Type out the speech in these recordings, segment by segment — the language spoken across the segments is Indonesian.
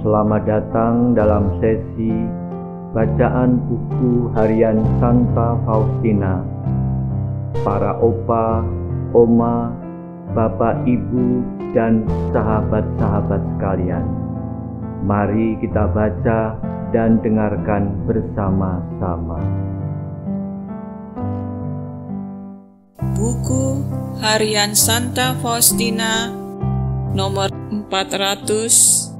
Selamat datang dalam sesi bacaan buku harian Santa Faustina. Para opa, oma, bapak, ibu, dan sahabat-sahabat sekalian, mari kita baca dan dengarkan bersama-sama. Buku harian Santa Faustina nomor 401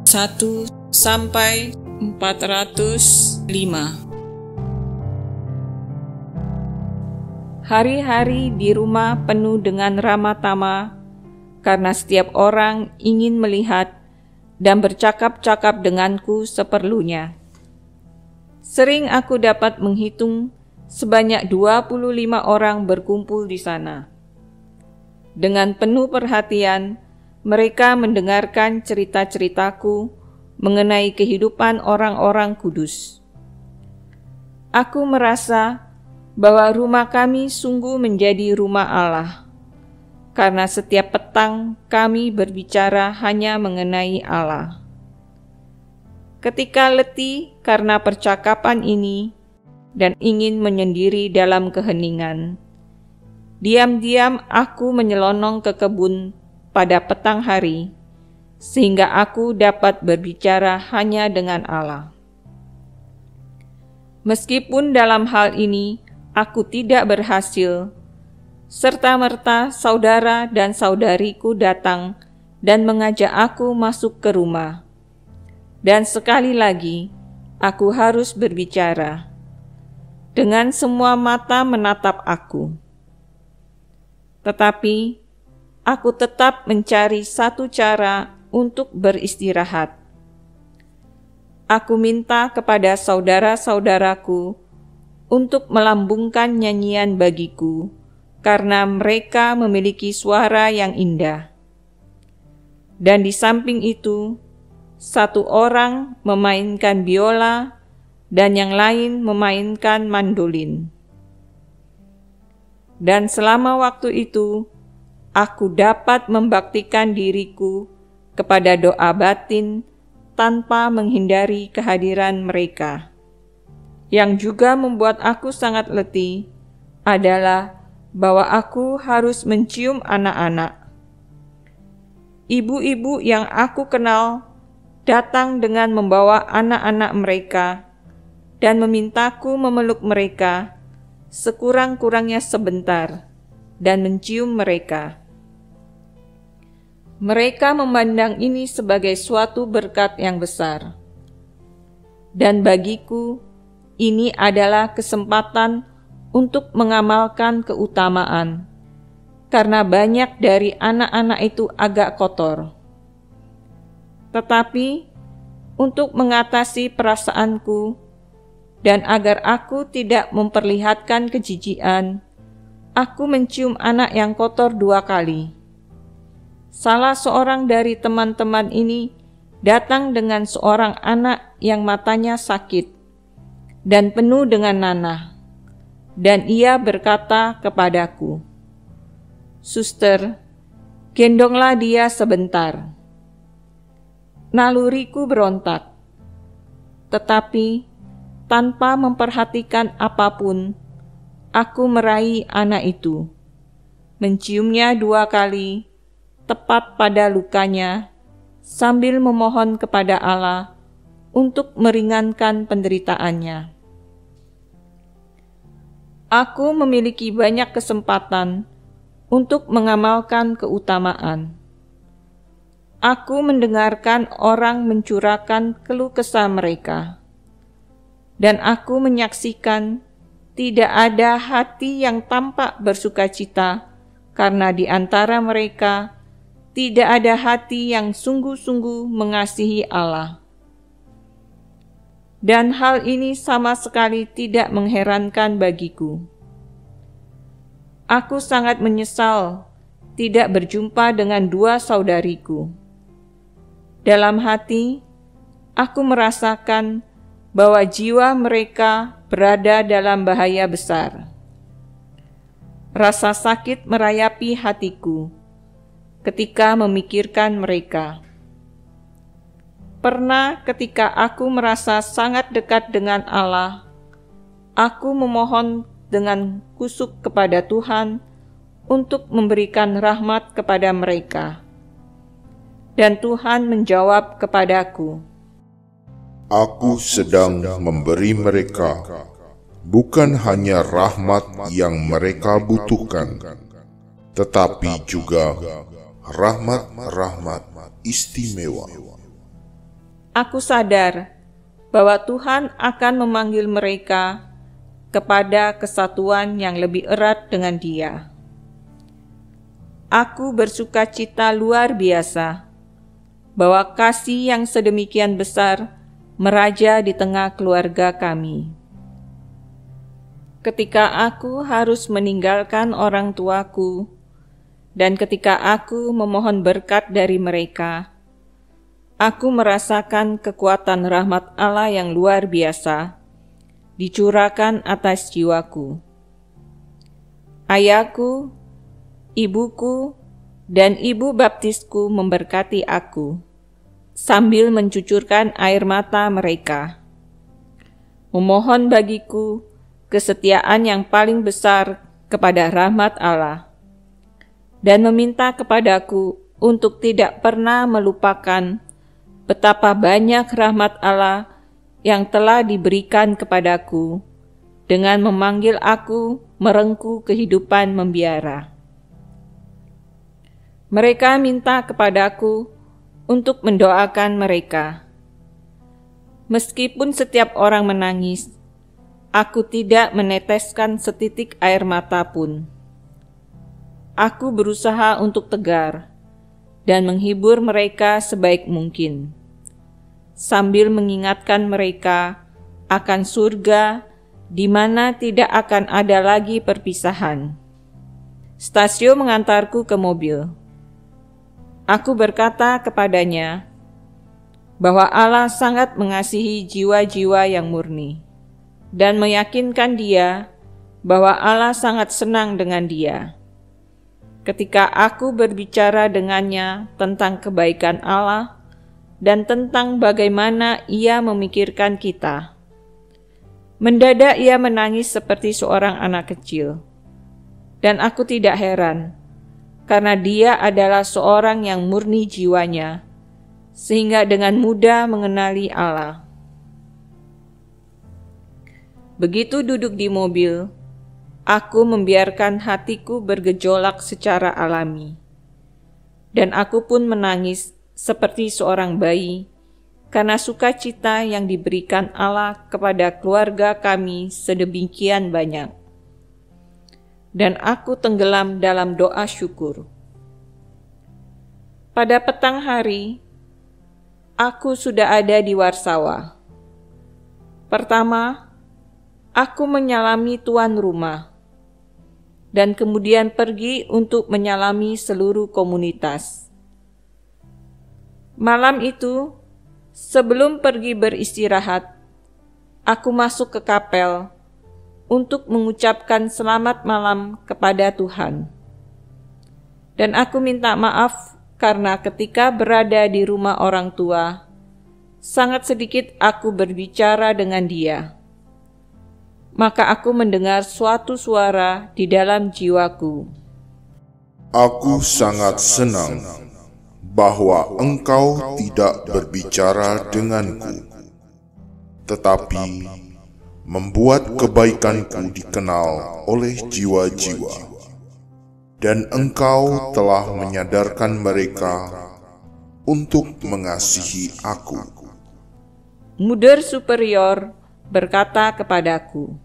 sampai 405. Hari-hari di rumah penuh dengan ramah tamah, karena setiap orang ingin melihat dan bercakap-cakap denganku seperlunya. Sering aku dapat menghitung sebanyak 25 orang berkumpul di sana. Dengan penuh perhatian, mereka mendengarkan cerita-ceritaku mengenai kehidupan orang-orang kudus. Aku merasa bahwa rumah kami sungguh menjadi rumah Allah, karena setiap petang kami berbicara hanya mengenai Allah. Ketika letih karena percakapan ini dan ingin menyendiri dalam keheningan, diam-diam aku menyelonong ke kebun pada petang hari, sehingga aku dapat berbicara hanya dengan Allah. Meskipun dalam hal ini aku tidak berhasil, serta-merta saudara dan saudariku datang dan mengajak aku masuk ke rumah. Dan sekali lagi, aku harus berbicara. Dengan semua mata menatap aku. Tetapi, aku tetap mencari satu cara untuk beristirahat. Aku minta kepada saudara-saudaraku untuk melambungkan nyanyian bagiku, karena mereka memiliki suara yang indah. Dan di samping itu, satu orang memainkan biola dan yang lain memainkan mandolin. Dan selama waktu itu, aku dapat membaktikan diriku kepada doa batin tanpa menghindari kehadiran mereka. Yang juga membuat aku sangat letih adalah bahwa aku harus mencium anak-anak. Ibu-ibu yang aku kenal datang dengan membawa anak-anak mereka dan memintaku memeluk mereka sekurang-kurangnya sebentar dan mencium mereka. Mereka memandang ini sebagai suatu berkat yang besar. Dan bagiku, ini adalah kesempatan untuk mengamalkan keutamaan, karena banyak dari anak-anak itu agak kotor. Tetapi, untuk mengatasi perasaanku, dan agar aku tidak memperlihatkan kejijikan, aku mencium anak yang kotor 2 kali. Salah seorang dari teman-teman ini datang dengan seorang anak yang matanya sakit dan penuh dengan nanah, dan ia berkata kepadaku, "Suster, gendonglah dia sebentar." Naluriku berontak, tetapi tanpa memperhatikan apapun, aku meraih anak itu, menciumnya 2 kali, tepat pada lukanya, sambil memohon kepada Allah untuk meringankan penderitaannya. Aku memiliki banyak kesempatan untuk mengamalkan keutamaan. Aku mendengarkan orang mencurahkan keluh kesah mereka, dan aku menyaksikan tidak ada hati yang tampak bersukacita, karena di antara mereka tidak ada hati yang sungguh-sungguh mengasihi Allah. Dan hal ini sama sekali tidak mengherankan bagiku. Aku sangat menyesal tidak berjumpa dengan 2 saudariku. Dalam hati, aku merasakan bahwa jiwa mereka berada dalam bahaya besar. Rasa sakit merayapi hatiku ketika memikirkan mereka. Pernah ketika aku merasa sangat dekat dengan Allah, aku memohon dengan kusuk kepada Tuhan untuk memberikan rahmat kepada mereka. Dan Tuhan menjawab kepadaku, Aku sedang memberi mereka bukan hanya rahmat yang mereka butuhkan, tetapi juga rahmat-rahmat istimewa. Aku sadar bahwa Tuhan akan memanggil mereka kepada kesatuan yang lebih erat dengan Dia. Aku bersuka cita luar biasa bahwa kasih yang sedemikian besar meraja di tengah keluarga kami. Ketika aku harus meninggalkan orang tuaku, dan ketika aku memohon berkat dari mereka, aku merasakan kekuatan rahmat Allah yang luar biasa dicurahkan atas jiwaku. Ayahku, ibuku, dan ibu baptisku memberkati aku sambil mencucurkan air mata mereka, memohon bagiku kesetiaan yang paling besar kepada rahmat Allah, dan meminta kepadaku untuk tidak pernah melupakan betapa banyak rahmat Allah yang telah diberikan kepadaku dengan memanggil aku merengkuh kehidupan membiara. Mereka minta kepadaku untuk mendoakan mereka. Meskipun setiap orang menangis, aku tidak meneteskan setitik air mata pun. Aku berusaha untuk tegar dan menghibur mereka sebaik mungkin, sambil mengingatkan mereka akan surga di mana tidak akan ada lagi perpisahan. Stasio mengantarku ke mobil. Aku berkata kepadanya bahwa Allah sangat mengasihi jiwa-jiwa yang murni dan meyakinkan dia bahwa Allah sangat senang dengan dia. Ketika aku berbicara dengannya tentang kebaikan Allah dan tentang bagaimana Ia memikirkan kita, mendadak ia menangis seperti seorang anak kecil. Dan aku tidak heran, karena dia adalah seorang yang murni jiwanya, sehingga dengan mudah mengenali Allah. Begitu duduk di mobil, aku membiarkan hatiku bergejolak secara alami. Dan aku pun menangis seperti seorang bayi, karena sukacita yang diberikan Allah kepada keluarga kami sedemikian banyak. Dan aku tenggelam dalam doa syukur. Pada petang hari, aku sudah ada di Warsawa. Pertama, aku menyalami tuan rumah, dan kemudian pergi untuk menyalami seluruh komunitas. Malam itu, sebelum pergi beristirahat, aku masuk ke kapel untuk mengucapkan selamat malam kepada Tuhan. Dan aku minta maaf karena ketika berada di rumah orang tua, sangat sedikit aku berbicara dengan dia. Maka aku mendengar suatu suara di dalam jiwaku. Aku sangat senang bahwa engkau tidak berbicara denganku, tetapi membuat kebaikanku dikenal oleh jiwa-jiwa, dan engkau telah menyadarkan mereka untuk mengasihi aku. Muder superior berkata kepadaku,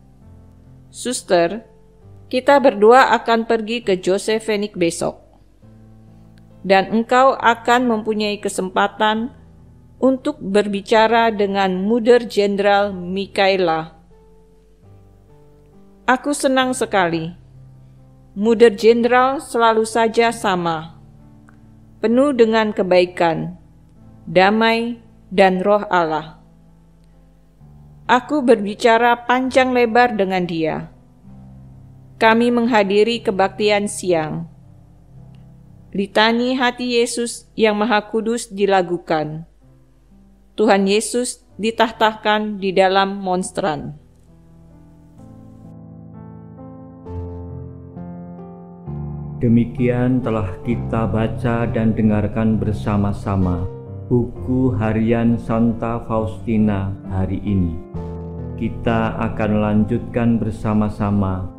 "Suster, kita berdua akan pergi ke Josephenik besok, dan engkau akan mempunyai kesempatan untuk berbicara dengan Muder Jenderal Mikaela." Aku senang sekali. Muder Jenderal selalu saja sama, penuh dengan kebaikan, damai, dan roh Allah. Aku berbicara panjang lebar dengan dia. Kami menghadiri kebaktian siang. Litani Hati Yesus yang Maha Kudus dilakukan. Tuhan Yesus ditahtakan di dalam monstran. Demikian telah kita baca dan dengarkan bersama-sama buku harian Santa Faustina hari ini. Kita akan lanjutkan bersama-sama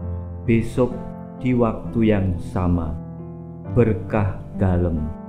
besok di waktu yang sama. Berkah dalam.